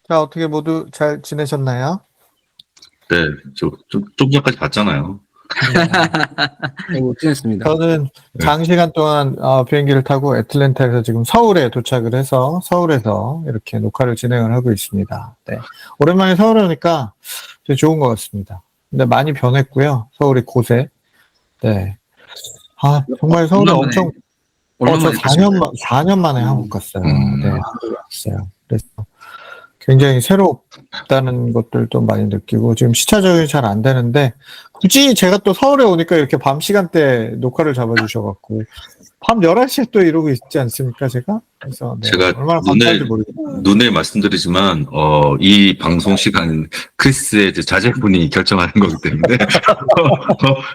자, 어떻게 모두 잘 지내셨나요? 네, 좀 전까지 봤잖아요. 네. 못 지냈습니다. 저는 장시간 동안 비행기를 타고 애틀랜타에서 지금 서울에 도착을 해서 서울에서 이렇게 녹화를 진행을 하고 있습니다. 네. 오랜만에 서울에 오니까 되게 좋은 것 같습니다. 근데 많이 변했고요. 서울이 곳에. 네. 아, 정말 서울에 엄청, 저 4년 만에 한국 갔어요. 네, 한국 갔어요. 그래서 굉장히 새롭다는 것들도 많이 느끼고, 지금 시차 적응이 잘 안 되는데, 굳이 제가 또 서울에 오니까 이렇게 밤 시간대 녹화를 잡아주셔갖고, 밤 11시에 또 이러고 있지 않습니까, 제가? 그래서, 네, 제가 얼마나 감사한지 모르겠어요. 눈에 말씀드리지만, 이 방송 시간 크리스의 자제분이 결정하는 거기 때문에,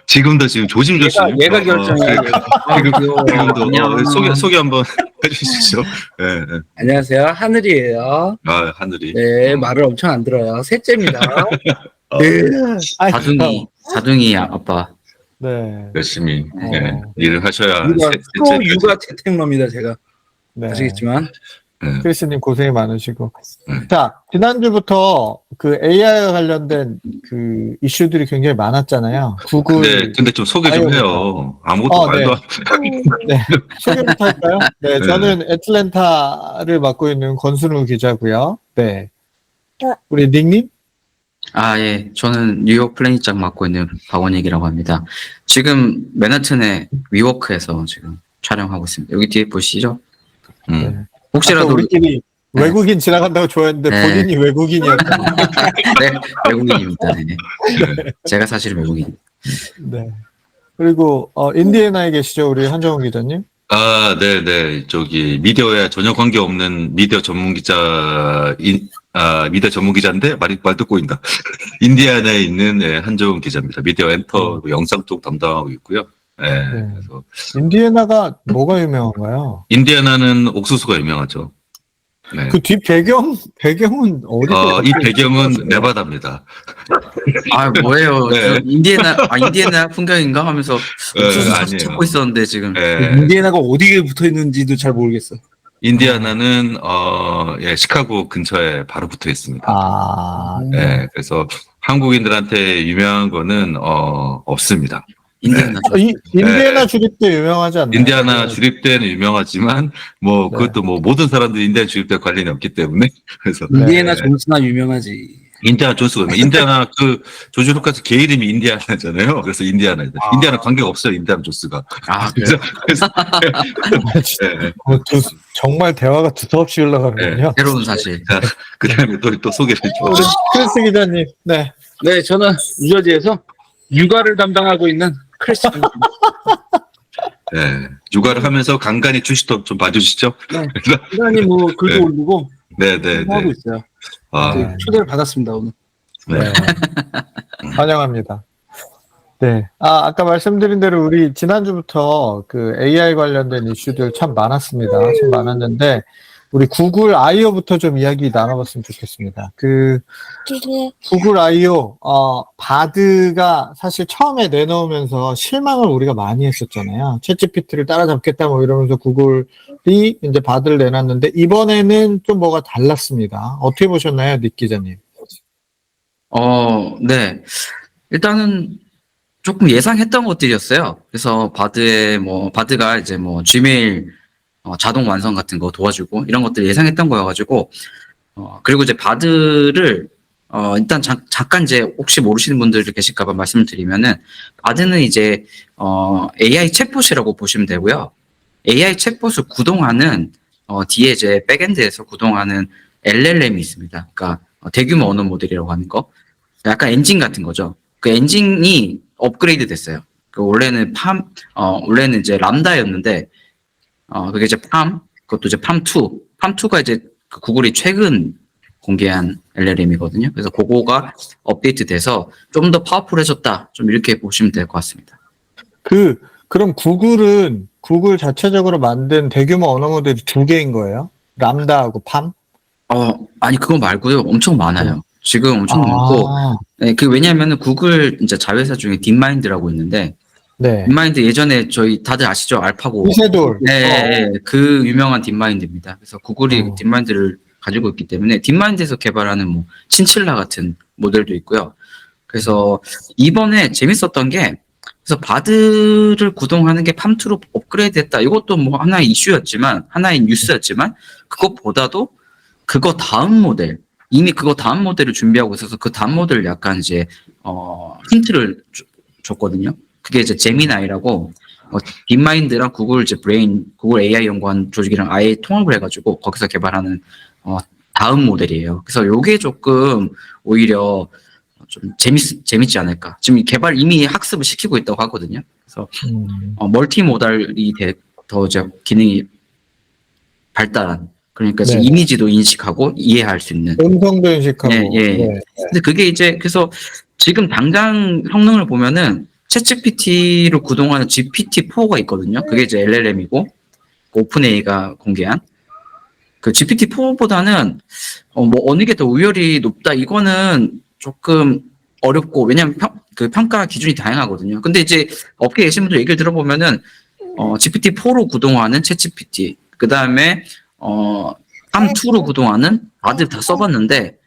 지금 조심조심. 얘가 결정해요. 지금도 소개 한번 해주시죠. 네, 네. 안녕하세요. 하늘이에요. 아, 하늘이. 네, 말을 엄청 안 들어요. 셋째입니다. 아이, 사둥이 아빠. 네. 열심히 일을 하셔야. 프로 육아 채택러입니다, 제가. 네. 아시겠지만. 크리스님 고생이 많으시고. 자, 지난주부터 그 AI와 관련된 그 이슈들이 굉장히 많았잖아요. 구글. 근데 좀 소개 좀 해요. 아무것도 말도 안 네. 소개부터 할까요? 네, 저는 애틀랜타를 맡고 있는 권순우 기자고요. 네. 우리 닉님? 예. 저는 뉴욕 플래닛장 맡고 있는 박원익이라고 합니다. 지금 맨하튼의 위워크에서 지금 촬영하고 있습니다. 여기 뒤에 보시죠? 네. 혹시라도 우리끼리 외국인 지나간다고 좋아했는데 본인이 외국인이었다. 네, 외국인입니다. 네. 제가 사실 외국인. 네. 그리고 인디애나에 계시죠, 우리 한정훈 기자님? 네. 미디어에 전혀 관계없는 미디어 전문 기자인데, 말 듣고 있다. 인디애나에 있는 한정훈 기자입니다. 미디어 엔터 영상 쪽 담당하고 있고요. 그래서 인디애나가 뭐가 유명한가요? 인디애나는 옥수수가 유명하죠. 네. 그 뒷 배경은 어디서? 이 배경은 네바다입니다. 뭐예요? 네. 인디애나 풍경인가 하면서 아니에요. 찾고 있었는데 지금. 인디애나가 어디에 붙어 있는지도 잘 모르겠어. 인디애나는 시카고 근처에 바로 붙어 있습니다. 그래서 한국인들한테 유명한 거는 없습니다. 인디애나 주립대 유명하지 않나요? 인디애나 주립대는 유명하지만 그것도 모든 사람들이 인디애나 주립대 관련이 없기 때문에 그래서 인디애나 존스나 유명하지. 인디애나 존스가 인디애나 조지 루카스 개 이름이 인디애나잖아요. 그래서 인디애나 관계가 없어요. 인디애나 존스가. 그래서 정말 대화가 두서없이 흘러가는군요. 새로운 사실. 자, 그다음에 또 소개를 좀. 크리스 기자님. 네. 네, 저는 뉴저지에서 육아를 담당하고 있는 크리스입니다. 네, 육아를 하면서 간간히 주식도 좀 봐주시죠. 네, 간간히 글도 올리고 하고 있어요. 초대를 받았습니다 오늘. 네. 환영합니다. 네. 아까 말씀드린 대로 우리 지난주부터 그 AI 관련된 이슈들 참 많았습니다. 참 많았는데 우리 구글 I/O부터 좀 이야기 나눠봤으면 좋겠습니다. 구글 I/O, 바드가 사실 처음에 내놓으면서 실망을 우리가 많이 했었잖아요. 챗GPT를 따라잡겠다 이러면서 구글이 이제 바드를 내놨는데 이번에는 좀 뭐가 달랐습니다. 어떻게 보셨나요, 닉 기자님? 네. 일단은 조금 예상했던 것들이었어요. 그래서 바드가 이제 지메일 자동 완성 같은 거 도와주고 이런 것들 예상했던 거여가지고 그리고 이제 바드를 일단 잠깐 이제 혹시 모르시는 분들이 계실까봐 말씀을 드리면은 바드는 이제 AI 챗봇이라고 보시면 되고요. AI 챗봇을 구동하는 뒤에 이제 백엔드에서 구동하는 LLM이 있습니다. 그러니까 대규모 언어 모델이라고 하는 거. 약간 엔진 같은 거죠. 그 엔진이 업그레이드 됐어요. 원래는 원래는 이제 람다였는데 그게 이제 그것도 이제 팜2가 이제 구글이 최근 공개한 LLM이거든요. 그래서 그거가 업데이트 돼서 좀 더 파워풀해졌다. 좀 이렇게 보시면 될 것 같습니다. 그럼 구글 자체적으로 만든 대규모 언어 모델이 2개인 거예요? 람다하고 팜? 아니, 그거 말고요. 엄청 많아요. 지금 엄청 많고. 네, 왜냐면은 구글 이제 자회사 중에 딥마인드라고 있는데, 딥마인드 예전에 저희 다들 아시죠? 알파고. 이세돌. 네, 그 유명한 딥마인드입니다. 그래서 구글이 딥마인드를 가지고 있기 때문에 딥마인드에서 개발하는 뭐 친칠라 같은 모델도 있고요. 그래서 이번에 재밌었던 게 그래서 바드를 구동하는 게 팜2로 업그레이드했다. 이것도 뭐 하나의 이슈였지만 하나의 뉴스였지만 그것보다도 그거 다음 모델 이미 그거 다음 모델을 준비하고 있어서 그 다음 모델을 약간 이제 힌트를 줬거든요. 그게 이제 제미나이라고 딥마인드랑 구글 이제 브레인 구글 AI 연구원 조직이랑 아예 통합을 해가지고 거기서 개발하는 다음 모델이에요. 그래서 요게 조금 오히려 좀 재밌지 않을까. 지금 개발 이미 학습을 시키고 있다고 하거든요. 그래서 멀티 모달이 더 이제 기능이 발달한. 그러니까 네. 이미지도 인식하고 이해할 수 있는. 음성도 인식하고. 예, 예. 네. 근데 그게 이제 그래서 지금 당장 성능을 보면은 챗GPT를 구동하는 GPT-4가 있거든요. 그게 이제 LLM이고 오픈AI가 공개한 그 GPT-4보다는 뭐 어느 게 더 우열이 높다 이거는 조금 어렵고 왜냐면 그 평가 기준이 다양하거든요. 근데 이제 업계에 계신 분들 얘기를 들어보면은 GPT-4로 구동하는 챗GPT 그 다음에 팜2로 구동하는 다들 다 써봤는데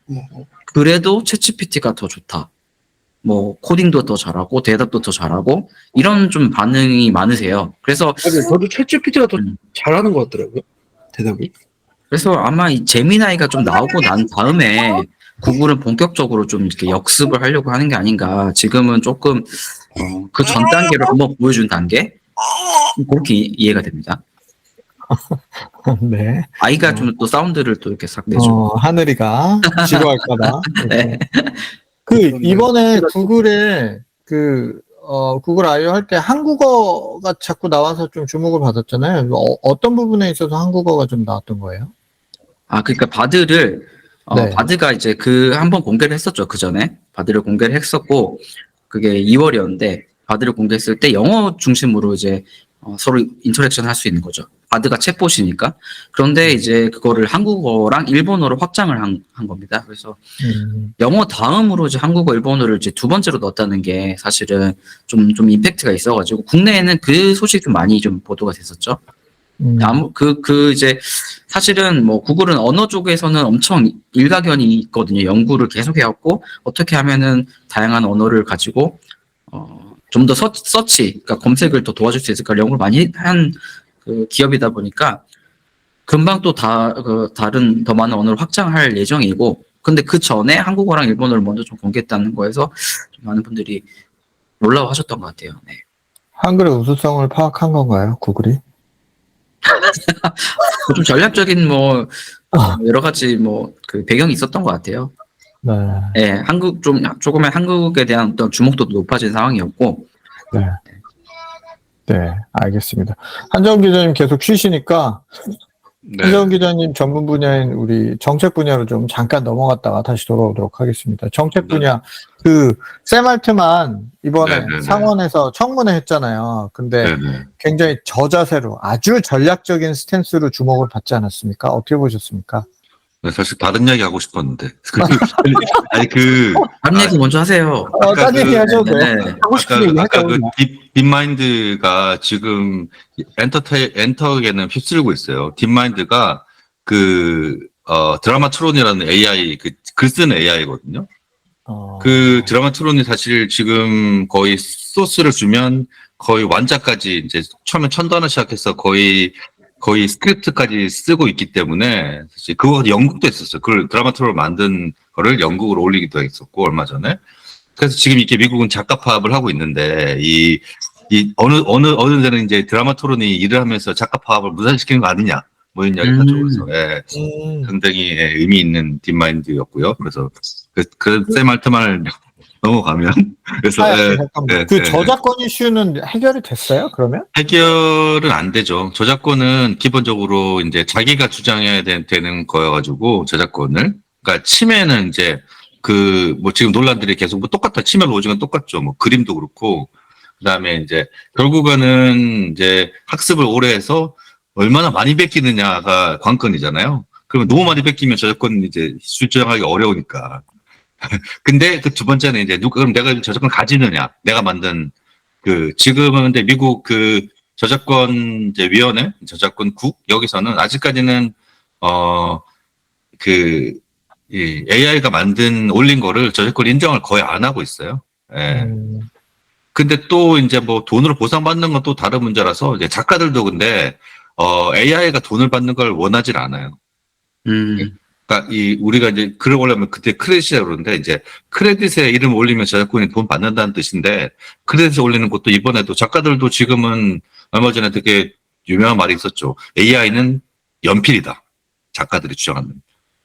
그래도 챗GPT가 더 좋다. 뭐 코딩도 더 잘하고 대답도 더 잘하고 이런 좀 반응이 많으세요. 그래서 저도 챗GPT가 더 잘하는 것 같더라고요. 대답이. 그래서 아마 이 제미나이가 좀 나오고 난 다음에 구글은 본격적으로 좀 이렇게 역습을 하려고 하는 게 아닌가. 지금은 조금 그 전 단계를 한번 보여준 단계 그렇게 이해가 됩니다. 네. 아이가 좀 또 사운드를 또 이렇게 싹 내주고. 하늘이가 지루할까봐. 네. 이번에 구글에 구글 I/O 할 때 한국어가 자꾸 나와서 좀 주목을 받았잖아요. 어떤 부분에 있어서 한국어가 좀 나왔던 거예요? 그러니까 바드를 네. 바드가 이제 한번 공개를 했었죠. 그 전에 바드를 공개를 했었고 그게 2월이었는데 바드를 공개했을 때 영어 중심으로 이제 서로 인터랙션 할 수 있는 거죠. 바드가 챗봇이니까. 그런데 이제 그거를 한국어랑 일본어로 확장을 한 겁니다. 그래서 영어 다음으로 이제 한국어, 일본어를 이제 두 번째로 넣었다는 게 사실은 좀 임팩트가 있어가지고 국내에는 그 소식이 좀 많이 좀 보도가 됐었죠. 이제 사실은 뭐 구글은 언어 쪽에서는 엄청 일가견이 있거든요. 연구를 계속 해왔고 어떻게 하면은 다양한 언어를 가지고 좀 더 서치, 그러니까 검색을 더 도와줄 수 있을까 연구를 많이 한 그 기업이다 보니까 금방 또 다른 더 많은 언어를 확장할 예정이고, 근데 그 전에 한국어랑 일본어를 먼저 좀 공개했다는 거에서 좀 많은 분들이 놀라워하셨던 것 같아요. 네. 한글의 우수성을 파악한 건가요, 구글이? 좀 전략적인 뭐 여러 가지 뭐 그 배경이 있었던 것 같아요. 네. 네, 조금의 한국에 대한 어떤 주목도도 높아진 상황이었고. 네. 네, 알겠습니다. 한정훈 기자님 계속 쉬시니까, 네. 한정훈 기자님 전문 분야인 우리 정책 분야로 좀 잠깐 넘어갔다가 다시 돌아오도록 하겠습니다. 정책 분야, 샘 알트만 이번에 네네네. 상원에서 청문회 했잖아요. 근데 네네. 굉장히 저자세로 아주 전략적인 스탠스로 주목을 받지 않았습니까? 어떻게 보셨습니까? 네, 사실 다른 이야기 하고 싶었는데. 다른 얘기 먼저 하세요. 딴 얘기 하셔도 돼요. 네. 하고 싶은 얘기 아까 할까요? 딥마인드가 지금 엔터계는 휩쓸고 있어요. 딥마인드가 드라마트론이라는 AI, 글 쓰는 AI거든요. 그 드라마트론이 사실 지금 거의 소스를 주면 거의 완자까지 이제 처음에 1000단어 시작해서 거의 스크립트까지 쓰고 있기 때문에 사실 그거 연극도 했었어요. 그걸 드라마트론을 만든 거를 연극으로 올리기도 했었고 얼마 전에. 그래서 지금 이렇게 미국은 작가 파업을 하고 있는데 어느 데는 이제 드라마토론이 일을 하면서 작가 파업을 무산시키는 거 아니냐 뭐 이런 이야기를 하죠. 그래서 상당히 의미 있는 딥마인드였고요. 그래서 샘 알트만을 넘어가면 그래서 잠깐만. 저작권 이슈는 해결이 됐어요? 그러면? 해결은 안 되죠. 저작권은 기본적으로 이제 자기가 주장해야 되는 거여가지고 저작권을 그러니까 침해는 이제 뭐 지금 논란들이 계속 뭐 똑같아. 침해 로직은 똑같죠. 뭐 그림도 그렇고 그다음에 이제 결국에는 이제 학습을 오래 해서 얼마나 많이 베끼느냐가 관건이잖아요. 그러면 너무 많이 베끼면 저작권 이제 주장하기 어려우니까. 근데 그 두 번째는 이제 그럼 내가 저작권 가지느냐? 내가 만든 지금은 근데 미국 저작권 이제 위원회, 저작권국 여기서는 아직까지는 이 AI가 올린 거를 저작권 인정을 거의 안 하고 있어요. 예. 근데 또 이제 뭐 돈으로 보상받는 건 또 다른 문제라서 이제 작가들도 근데 AI가 돈을 받는 걸 원하질 않아요. 그러니까 우리가 이제 글을 올리면 그때 크레딧이라고 그러는데 이제 크레딧에 이름 올리면 저작권이 돈 받는다는 뜻인데 크레딧에 올리는 것도 이번에도 작가들도 지금은 얼마 전에 되게 유명한 말이 있었죠. AI는 연필이다. 작가들이 주장하는.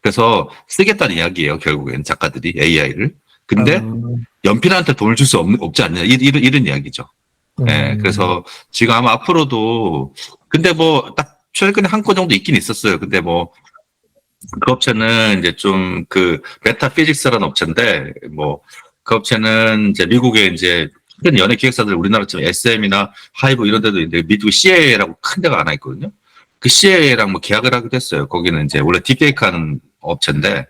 그래서 쓰겠다는 이야기예요. 결국엔 작가들이 AI를. 근데 연필한테 돈을 줄 수 없지 않냐. 이런 이야기죠. 예, 그래서 지금 아마 앞으로도 근데 뭐 딱 최근에 한 건 정도 있긴 있었어요. 근데 뭐 그 업체는 이제 좀 메타피직스라는 업체인데 뭐 그 업체는 이제 미국의 이제 큰 연예 기획사들 우리나라처럼 SM이나 하이브 이런 데도 이제 미국 CAA라고 큰 데가 하나 있거든요. 그 CAA랑 뭐 계약을 하기도 했어요. 거기는 이제 원래 딥페이크 하는 업체인데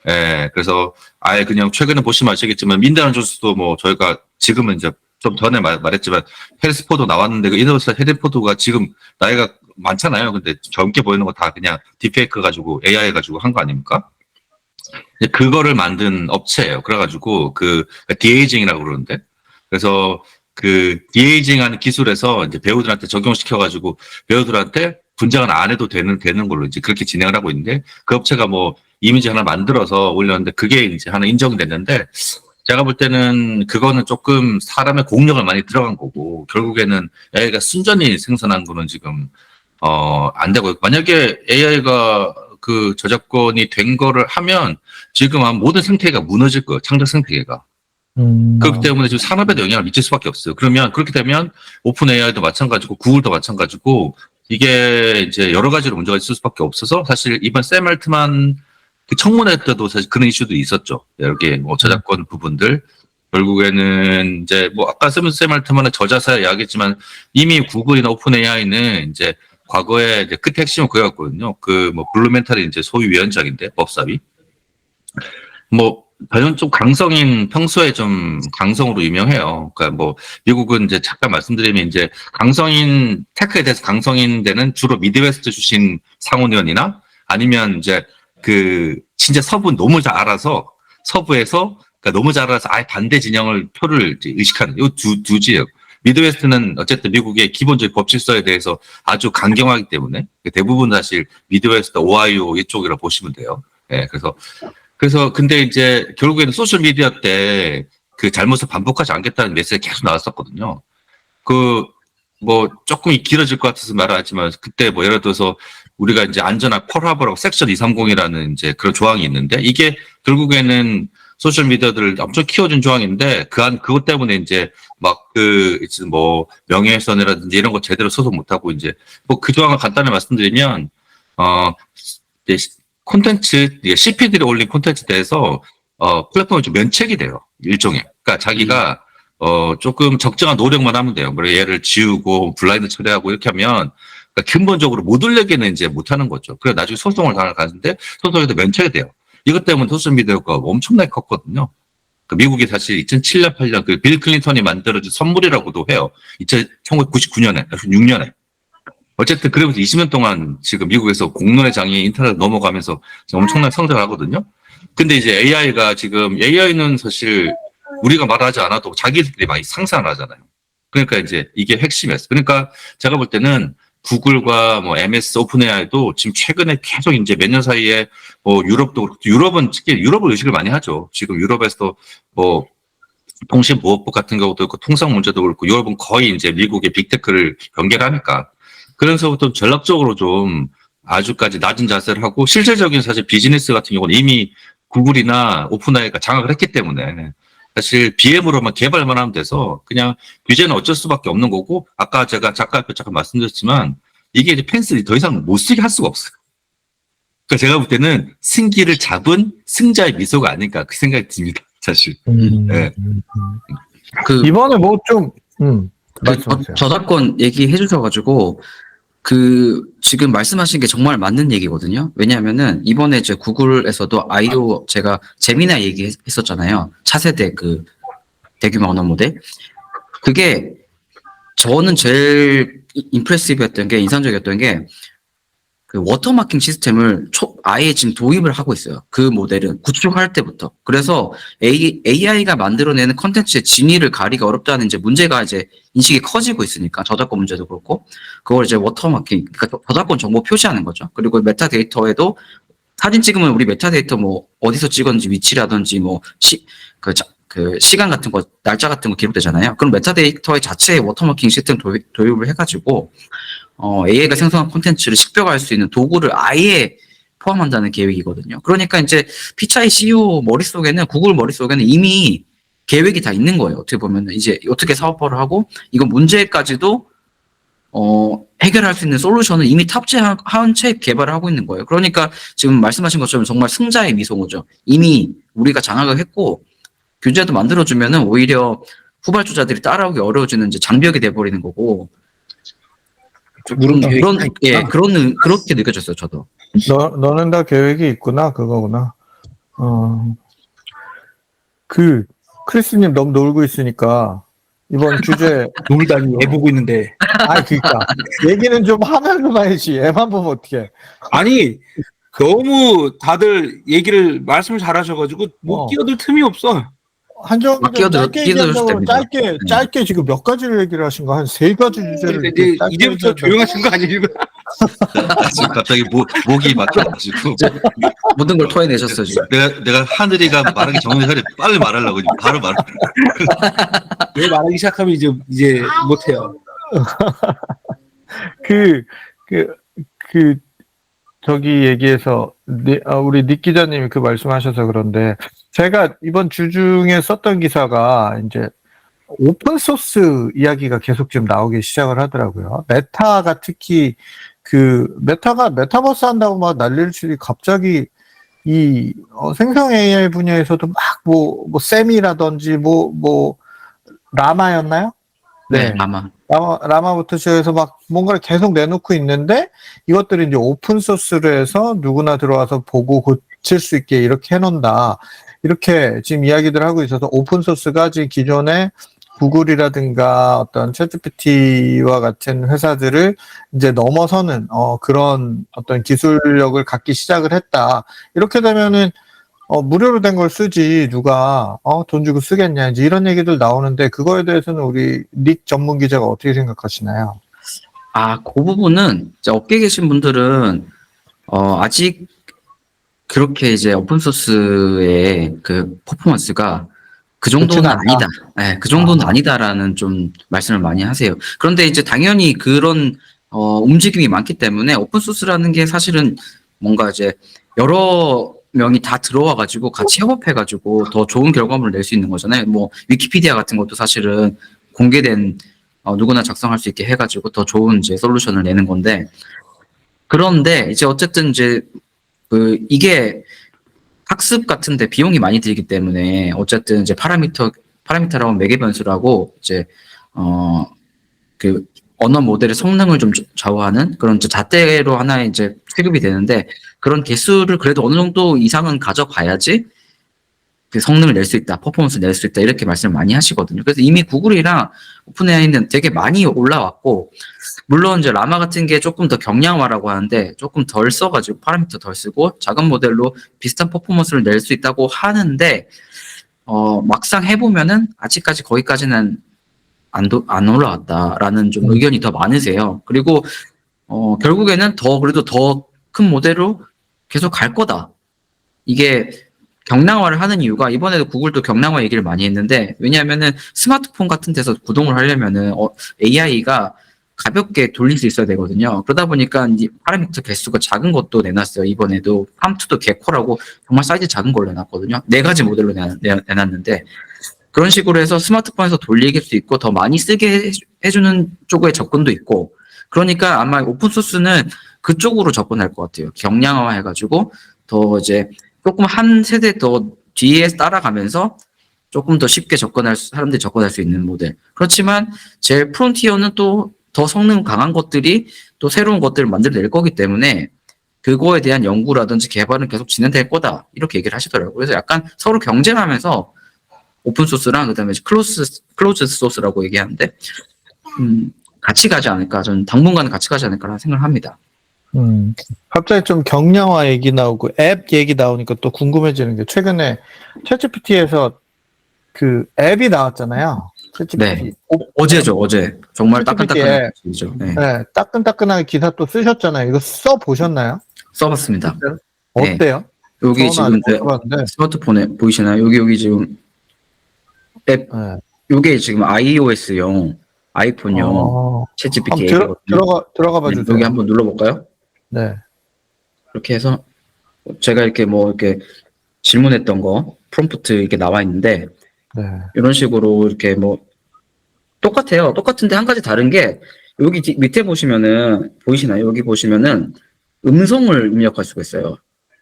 예, 그래서 아예 그냥 최근에 보시면 아시겠지만 민다는 조스도 뭐 저희가 지금은 이제 좀 전에 말했지만 해리스 포드 나왔는데 그 인더스트 해리스 포드가 지금 나이가 많잖아요. 근데 젊게 보이는 거 다 그냥 딥페이크 가지고 AI 가지고 한 거 아닙니까? 그거를 만든 업체예요. 그래가지고 디에이징이라고 그러는데 그래서 디에이징 하는 기술에서 이제 배우들한테 적용시켜가지고 배우들한테 분장을 안 해도 되는 걸로 이제 그렇게 진행을 하고 있는데 그 업체가 뭐 이미지 하나 만들어서 올렸는데 그게 이제 하나 인정됐는데 제가 볼 때는 그거는 조금 사람의 공력을 많이 들어간 거고 결국에는 AI가 순전히 생산한 거는 지금 안 되고 만약에 AI가 그 저작권이 된 거를 하면 지금 모든 생태계가 무너질 거예요. 창작 생태계가. 그렇기 때문에 지금 산업에도 영향을 미칠 수밖에 없어요. 그러면 그렇게 되면 오픈 AI도 마찬가지고 구글도 마찬가지고 이게 이제 여러 가지로 문제가 있을 수밖에 없어서 사실 이번 샘 알트만 그 청문회 때도 사실 그런 이슈도 있었죠. 여러 개 뭐 저작권 부분들 결국에는 이제 뭐 아까 샘 알트만의 저자사 이야기했지만 이미 구글이나 오픈 AI는 이제 과거에 이제 끝 핵심은 그거였거든요. 뭐 블루멘탈이 이제 소위 위원장인데 법사위 뭐 저는 좀 평소에 좀 강성으로 유명해요. 그러니까 뭐 미국은 이제 잠깐 말씀드리면 이제 테크에 대해서 강성인 데는 주로 미드웨스트 출신 상원의원이나 아니면 이제 진짜 서부 너무 잘 알아서 서부에서 그러니까 너무 잘 알아서 아예 반대 진영을 표를 이제 의식하는 요 두 지역. 미드웨스트는 어쨌든 미국의 기본적인 법 질서에 대해서 아주 강경하기 때문에 대부분 사실 미드웨스트, 오하이오 이쪽이라 보시면 돼요. 예, 그래서 근데 이제 결국에는 소셜 미디어 때 잘못을 반복하지 않겠다는 메시지가 계속 나왔었거든요. 뭐 조금 길어질 것 같아서 말하지만 그때 뭐 예를 들어서 우리가 이제 안전한 펄하버라고 섹션 230이라는 이제 그런 조항이 있는데 이게 결국에는 소셜 미디어들을 엄청 키워준 조항인데 그것 때문에 이제 뭐 명예훼손이라든지 이런 거 제대로 소송 못하고 이제 뭐 그 조항을 간단히 말씀드리면 이제 콘텐츠 CP들이 올린 콘텐츠에 대해서 플랫폼이 좀 면책이 돼요. 일종의. 그러니까 자기가 조금 적정한 노력만 하면 돼요. 뭐 얘를 지우고 블라인드 처리하고 이렇게 하면 그러니까 근본적으로 못 올리기는 이제 못 하는 거죠. 그래서 나중에 소송을 가는데 소송에도 면책이 돼요. 이것 때문에 소셜미디어가 엄청나게 컸거든요. 미국이 사실 2007년, 8년 빌 클린턴이 만들어준 선물이라고도 해요. 1999년에, 6년에. 어쨌든 그러면서 20년 동안 지금 미국에서 공론의 장이 인터넷 넘어가면서 엄청나게 성장을 하거든요. 근데 이제 AI는 사실 우리가 말하지 않아도 자기들이 많이 상상을 하잖아요. 그러니까 이제 이게 핵심이었어요. 그러니까 제가 볼 때는 구글과 뭐 MS 오픈 AI도 지금 최근에 계속 이제 몇 년 사이에 유럽도 유럽은 특히 유럽을 의식을 많이 하죠. 지금 유럽에서도 뭐 통신보호법 같은 경우도 있고 통상 문제도 그렇고 유럽은 거의 이제 미국의 빅테크를 연결하니까 그래서부터 전략적으로 좀 아주까지 낮은 자세를 하고 실질적인 사실 비즈니스 같은 경우는 이미 구글이나 오픈 AI가 장악을 했기 때문에 사실 BM으로만 개발만 하면 돼서 그냥 규제는 어쩔 수밖에 없는 거고 아까 제가 작가 앞에 잠깐 말씀드렸지만 이게 이제 펜슬이 더 이상 못 쓰게 할 수가 없어요. 그러니까 제가 볼 때는 승기를 잡은 승자의 미소가 아닐까 그 생각이 듭니다. 사실. 네. 이번에 뭐 좀 저작권 얘기해 주셔가지고 지금 말씀하신 게 정말 맞는 얘기거든요. 왜냐하면은 이번에 이제 구글에서도 아이오 제가 제미나 얘기했었잖아요. 차세대 대규모 언어 모델. 그게 저는 제일 인프레시브였던 게 인상적이었던 게 워터마킹 시스템을 아예 지금 도입을 하고 있어요. 그 모델은 구축할 때부터. 그래서 AI가 만들어내는 컨텐츠의 진위를 가리기 어렵다는 이제 문제가 이제 인식이 커지고 있으니까 저작권 문제도 그렇고 그걸 이제 워터마킹, 그러니까 저작권 정보 표시하는 거죠. 그리고 메타데이터에도 사진 찍으면 우리 메타데이터 뭐 어디서 찍었는지 위치라든지 뭐 그 시간 같은 거, 날짜 같은 거 기록되잖아요. 그럼 메타데이터의 자체의 워터마킹 시스템 도입을 해가지고 AI가 생성한 콘텐츠를 식별할 수 있는 도구를 아예 포함한다는 계획이거든요. 그러니까 이제 피차이 CEO 머릿속에는, 구글 머릿속에는 이미 계획이 다 있는 거예요. 어떻게 보면 이제 어떻게 사업화를 하고 이거 문제까지도 해결할 수 있는 솔루션을 이미 탑재한 채 개발을 하고 있는 거예요. 그러니까 지금 말씀하신 것처럼 정말 승자의 미소죠. 이미 우리가 장악을 했고 규제도 만들어주면은 오히려 후발주자들이 따라오기 어려워지는 이제 장벽이 돼버리는 거고. 그렇게 느껴졌어요, 저도. 너는 다 계획이 있구나, 그거구나. 크리스님 너무 놀고 있으니까, 이번 주제. 놀다니, 애 보고 있는데. 그니까. 얘기는 좀 하면서 해야지. 애만 보면 어떡해. 아니, 너무 다들 말씀을 잘 하셔가지고, 끼어들 틈이 없어. 한정 짧게 지금 몇 가지를 얘기를 하신 거 한 3가지 주제를 이제부터 조용하신 거 아니에요? 지금 갑자기 목이 막혀가지고 모든 걸 토해내셨어요 지금. 내가 하늘이가 말하기 전에 빨리 말하려고 바로 말. 왜 말하기 시작하면 이제 못해요. 저기 얘기해서 우리 닉 기자님이 그 말씀하셔서 그런데 제가 이번 주 중에 썼던 기사가 이제 오픈 소스 이야기가 계속 지금 나오기 시작을 하더라고요. 메타가 특히 메타가 메타버스 한다고 막 난리를 치니 갑자기 이 생성 AI 분야에서도 막 뭐 셈이라든지 라마였나요? 네, 라마부터 시작해서 막 뭔가를 계속 내놓고 있는데 이것들이 이제 오픈 소스로 해서 누구나 들어와서 보고 고칠 수 있게 이렇게 해놓는다. 이렇게 지금 이야기들 하고 있어서 오픈 소스가 지금 기존에 구글이라든가 어떤 챗GPT와 같은 회사들을 이제 넘어서는 그런 어떤 기술력을 갖기 시작을 했다. 이렇게 되면은 무료로 된 걸 쓰지 누가 돈 주고 쓰겠냐 이제 이런 얘기들 나오는데 그거에 대해서는 우리 닉 전문 기자가 어떻게 생각하시나요? 그 부분은 이제 업계에 계신 분들은 아직 그렇게 이제 오픈 소스의 그 퍼포먼스가 그 정도는 아니다. 네, 그 정도는 아니다라는 좀 말씀을 많이 하세요. 그런데 이제 당연히 그런 움직임이 많기 때문에 오픈 소스라는 게 사실은 뭔가 이제 여러 명이 다 들어와가지고 같이 협업해가지고 더 좋은 결과물을 낼 수 있는 거잖아요. 뭐 위키피디아 같은 것도 사실은 공개된 누구나 작성할 수 있게 해가지고 더 좋은 이제 솔루션을 내는 건데 그런데 이제 어쨌든 이제 이게 학습 같은데 비용이 많이 들기 때문에 어쨌든 이제 파라미터라고 매개 변수라고 이제 그 언어 모델의 성능을 좀 좌우하는 그런 이제 잣대로 하나의 이제 취급이 되는데 그런 개수를 그래도 어느 정도 이상은 가져가야지 그 성능을 낼 수 있다, 퍼포먼스를 낼 수 있다 이렇게 말씀을 많이 하시거든요. 그래서 이미 구글이랑 오픈AI는 되게 많이 올라왔고 물론 이제 라마 같은 게 조금 더 경량화라고 하는데 조금 덜 써가지고 파라미터 덜 쓰고 작은 모델로 비슷한 퍼포먼스를 낼 수 있다고 하는데 막상 해보면은 아직까지 거기까지는 안 올라왔다라는 좀 의견이 더 많으세요. 그리고 결국에는 그래도 더 큰 모델로 계속 갈 거다. 이게 경량화를 하는 이유가 이번에도 구글도 경량화 얘기를 많이 했는데 왜냐하면은 스마트폰 같은 데서 구동을 하려면은 AI가 가볍게 돌릴 수 있어야 되거든요. 그러다 보니까 이제 파라미터 개수가 작은 것도 내놨어요. 이번에도 팜2도 개코라고 정말 사이즈 작은 걸 내놨거든요. 4가지 모델로 내놨는데 그런 식으로 해서 스마트폰에서 돌릴 수 있고 더 많이 쓰게 해주는 쪽의 접근도 있고 그러니까 아마 오픈소스는 그쪽으로 접근할 것 같아요. 경량화 해가지고 더 이제 조금 한 세대 더 뒤에 따라가면서 조금 더 쉽게 사람들이 접근할 수 있는 모델. 그렇지만 제일 프론티어는 또 더 성능 강한 것들이 또 새로운 것들을 만들어낼 거기 때문에 그거에 대한 연구라든지 개발은 계속 진행될 거다. 이렇게 얘기를 하시더라고요. 그래서 약간 서로 경쟁하면서 오픈소스랑 그다음에 클로즈 소스라고 얘기하는데 같이 가지 않을까. 저는 당분간은 같이 가지 않을까라는 생각을 합니다. 갑자기 좀 경량화 얘기 나오고 앱 얘기 나오니까 또 궁금해지는 게 최근에 챗GPT에서 그 앱이 나왔잖아요. 챗GPT. 네. 어제죠, 어제. 정말 ChatGPT 에, 따끈따끈한 기술이죠. 네. 네, 따끈따끈하게 기사 또 쓰셨잖아요. 이거 써보셨나요? 써봤습니다. 어때요? 여기 저는 지금 아직 이제 못 써봤는데. 스마트폰에 보이시나요? 여기 지금 앱, 네. 요게 지금 iOS용, 아이폰용 챗GPT 한번 앱이거든요. 들어가 봐 네, 주세요. 여기 한번 눌러볼까요? 네. 이렇게 해서 제가 이렇게 뭐 이렇게 질문했던 거 프롬프트 이렇게 나와 있는데 네. 이런 식으로 이렇게 뭐 똑같아요. 똑같은데 한 가지 다른 게 여기 밑에 보시면은 보이시나요? 여기 보시면은 음성을 입력할 수가 있어요.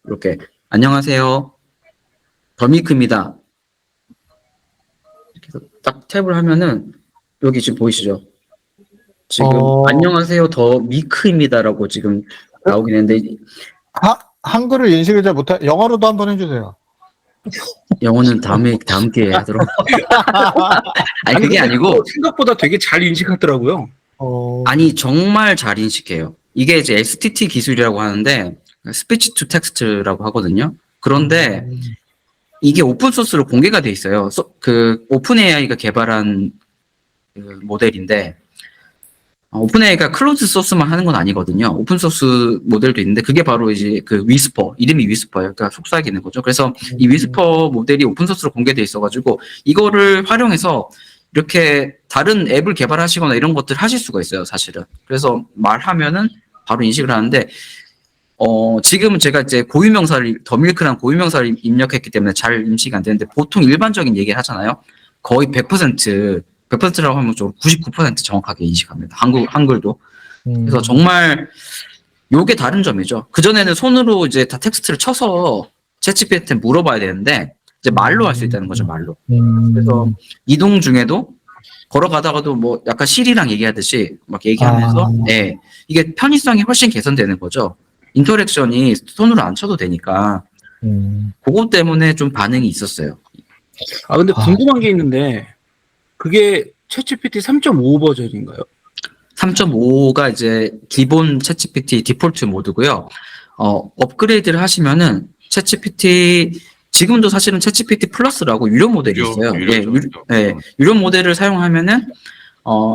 이렇게 안녕하세요. 더미크입니다. 이렇게 해서 딱 탭을 하면은 여기 지금 보이시죠? 지금 안녕하세요. 더미크입니다라고 지금 나오긴 했는데 한글을 인식을 잘 못하, 영어로도 한번 해주세요. 영어는 다음 기회에 하도록. 아니 그게 아니고 생각보다 되게 잘 인식하더라고요. 아니 정말 잘 인식해요. 이게 이제 STT 기술이라고 하는데 스피치 투 텍스트라고 하거든요. 그런데 이게 오픈 소스로 공개가 돼 있어요. 그 오픈 AI가 개발한 그 모델인데 오픈 AI가 클로즈 소스만 하는 건 아니거든요. 오픈 소스 모델도 있는데 그게 바로 이제 그 위스퍼, 이름이 위스퍼예요. 그러니까 속삭이는 거죠. 그래서 이 위스퍼 모델이 오픈 소스로 공개돼 있어가지고 이거를 활용해서 이렇게 다른 앱을 개발하시거나 이런 것들 하실 수가 있어요, 사실은. 그래서 말하면은 바로 인식을 하는데, 지금은 제가 이제 더밀크란 고유명사를 입력했기 때문에 잘 인식이 안 되는데, 보통 일반적인 얘기를 하잖아요. 거의 100%라고 하면 좀 99% 정확하게 인식합니다. 한글도. 그래서 정말 요게 다른 점이죠. 그전에는 손으로 이제 다 텍스트를 쳐서 챗GPT한테 물어봐야 되는데, 이제 말로 할 수 있다는 거죠, 말로. 그래서 이동 중에도 걸어가다가도 뭐 약간 시리랑 얘기하듯이 막 얘기하면서 네, 이게 편의성이 훨씬 개선되는 거죠. 인터랙션이 손으로 안 쳐도 되니까 그것 때문에 좀 반응이 있었어요. 근데 궁금한 게 있는데 그게 챗GPT 3.5 버전인가요? 3.5가 이제 기본 챗GPT 디폴트 모드고요. 업그레이드를 하시면은 챗GPT 지금도 사실은 챗GPT 플러스라고 유료 모델이 있어요. 유료 모델을 사용하면은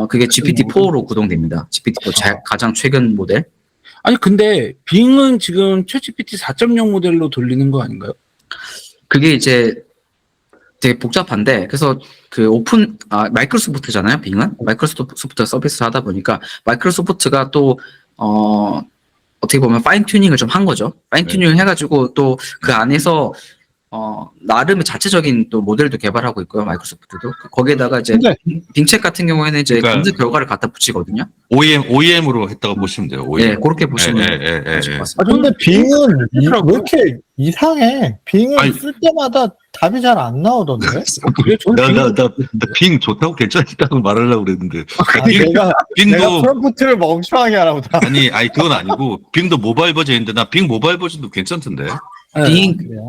그게 GPT-4로 구동됩니다. GPT-4 가장 최근 모델. 아니 근데 빙은 지금 챗GPT 4.0 모델로 돌리는 거 아닌가요? 그게 이제 되게 복잡한데 그래서 그 마이크로소프트잖아요. 빙은 마이크로소프트 서비스를 하다 보니까 마이크로소프트가 또 어떻게 보면 파인 튜닝을 좀 한 거죠. 파인 튜닝을 해가지고 또 그 안에서 나름의 자체적인 또 모델도 개발하고 있고요. 마이크로소프트도. 거기에다가 이제 빙챗 같은 경우에는 이제 그러니까 검색 결과를 갖다 붙이거든요. OEM으로 했다고 보시면 돼요. OEM. 네, 그렇게 보시면 될 것 같습니다. 근데 빙은 왜 이렇게 이상해? 빙을 쓸 때마다 답이 잘 안 나오던데? 나 빙 좋다고 괜찮다고 말하려고 그랬는데. 내가 빙도 프롬프트를 멍청하게 알아보다. 아니 그건 아니고 빙도 모바일 버전인데 나 빙 모바일 버전도 괜찮던데.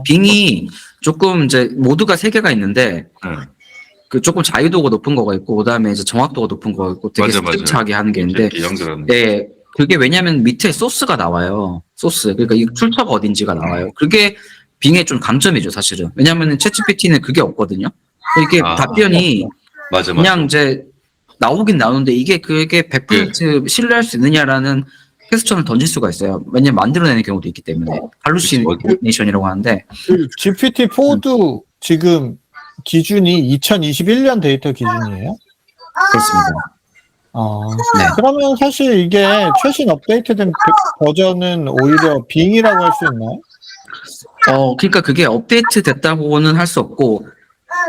빙이 조금 이제 모드가 3개가 있는데 그 조금 자유도가 높은 거가 있고 그다음에 이제 정확도가 높은 거가 있고 되게 스트릭트하게 하는 게 있는데 네, 그게 왜냐하면 밑에 소스가 나와요. 소스. 그러니까 이 출처가 어딘지가 나와요. 그게 빙의 좀 강점이죠, 사실은. 왜냐하면 챗GPT는 그게 없거든요. 이게 답변이 그냥 이제 나오긴 나오는데 그게 100% 신뢰할 수 있느냐라는 퀘스천을 던질 수가 있어요. 왜냐면 만들어내는 경우도 있기 때문에. 할루시네이션이라고 하는데. GPT-4도 지금 기준이 2021년 데이터 기준이에요? 그렇습니다. 네. 그러면 사실 이게 최신 업데이트된 버전은 오히려 빙이라고 할 수 있나요? 그러니까 그게 업데이트 됐다고는 할 수 없고,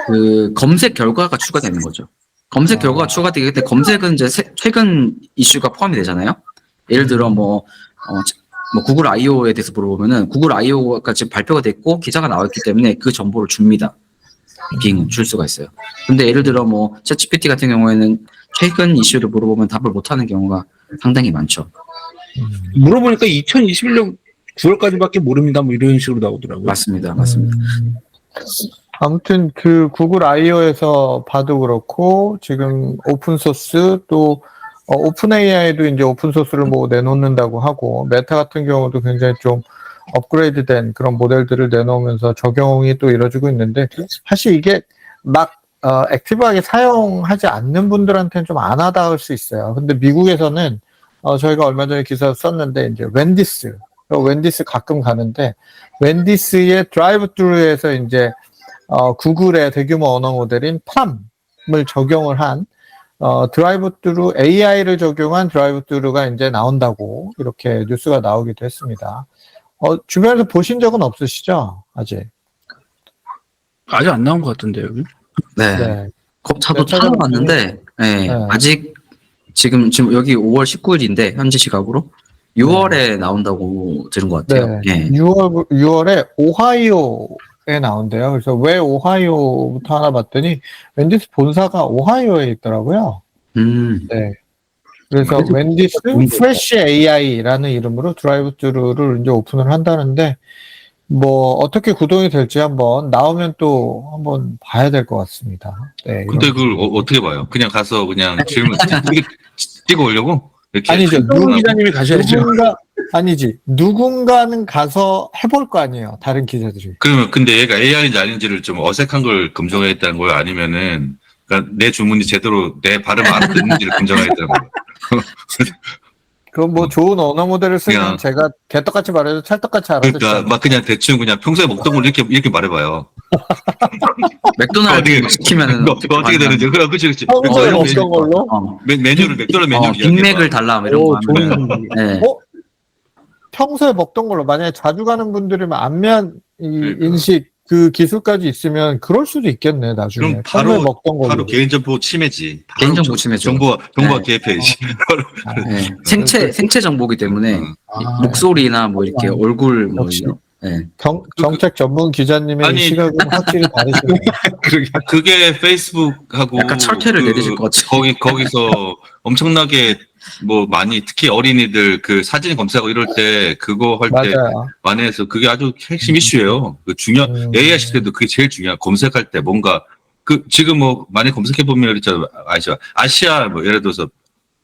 그 검색 결과가 추가되는 거죠. 검색 결과가 추가되기 때문에 검색은 이제 최근 이슈가 포함이 되잖아요. 예를 들어 뭐 구글 I/O에 대해서 물어보면은 구글 I/O가 지금 발표가 됐고 기사가 나왔기 때문에 그 정보를 줍니다. 빙은 줄 수가 있어요. 근데 예를 들어 뭐 챗GPT 같은 경우에는 최근 이슈를 물어보면 답을 못하는 경우가 상당히 많죠. 물어보니까 2021년 9월까지밖에 모릅니다. 뭐 이런 식으로 나오더라고요. 맞습니다. 아무튼 그 구글 I/O에서 봐도 그렇고 지금 오픈 소스 또 오픈 AI도 이제 오픈 소스를 뭐 내놓는다고 하고, 메타 같은 경우도 굉장히 좀 업그레이드된 그런 모델들을 내놓으면서 적용이 또 이루어지고 있는데, 사실 이게 막 액티브하게 사용하지 않는 분들한테는 좀 안 와닿을 수 있어요. 근데 미국에서는 저희가 얼마 전에 기사 썼는데 이제 웬디스 가끔 가는데 웬디스의 드라이브-트루에서 이제 구글의 대규모 언어 모델인 팜을 적용을 한 드라이브-트루 AI를 적용한 드라이브-트루가 이제 나온다고 이렇게 뉴스가 나오기도 했습니다. 주변에서 보신 적은 없으시죠? 아직 안 나온 것 같은데요. 여기? 네. 네. 저도 네, 찾아봤는데, 네, 네. 아직 지금 여기 5월 19일인데, 현지 시각으로 6월에 나온다고 들은 것 같아요. 네. 예. 6월에 오하이오에 나온대요. 그래서 왜 오하이오부터 하나 봤더니 웬디스 본사가 오하이오에 있더라고요. 네. 그래서 웬디스 프레쉬 AI라는 이름으로 드라이브-트루를 이제 오픈을 한다는데 뭐 어떻게 구동이 될지 나오면 또 한번 봐야 될 것 같습니다. 네. 근데 그걸 어떻게 봐요? 그냥 가서 그냥 질문 찍어 오려고? 이렇게 아니죠. 손동훈 기자님이 가셔야죠. 누군가는 가서 해볼 거 아니에요. 다른 기자들이. 그러면 근데 얘가 AI인지 아닌지를 좀 어색한 걸 검증하겠다는 거예요? 아니면은 그러니까 내 주문이 제대로 내 발음 알아듣는지를 검증하겠다는 거예요? 그럼 뭐 좋은 언어 모델을 쓰면 그냥- 제가 개떡같이 말해도 찰떡같이 알아듣죠. 그러니까 막 그냥 대충 그냥 평소에 먹던 걸 이렇게 말해봐요. 맥도날드 시키면은 어떻게 되는지. 그렇지. 평소에 맥도날드 먹던 걸로? 메뉴를 맥도날드 메뉴를 빅맥을 달라 뭐 이런 거 하면 네. 평소에 먹던 걸로. 만약에 자주 가는 분들이면 안면 그러니까. 인식 그 기술까지 있으면 그럴 수도 있겠네, 나중에. 그럼 바로- 평소에 먹던 걸로. 바로 개인정보 침해지. 바로 개인정보 침해죠. 정보가 네. 개입해야지. 네. 생체 정보기 때문에 목소리나 뭐 이렇게 얼굴 뭐 역시. 이런. 네. 정책 전문 기자님의 아니- 시각은 확실히 다르시네요. 그게 페이스북하고 약간 철퇴를 내리실 것 같아요. 거기서 엄청나게 뭐 많이 특히 어린이들 그 사진 검색하고 이럴 때 그거 할 때 맞아요. 만해서 그게 아주 핵심 이슈예요. 그 AI 시대도 그게 제일 중요한 검색할 때 뭔가 그 지금 뭐 많이 검색해 보면 있잖아요. 아시아 뭐 예를 들어서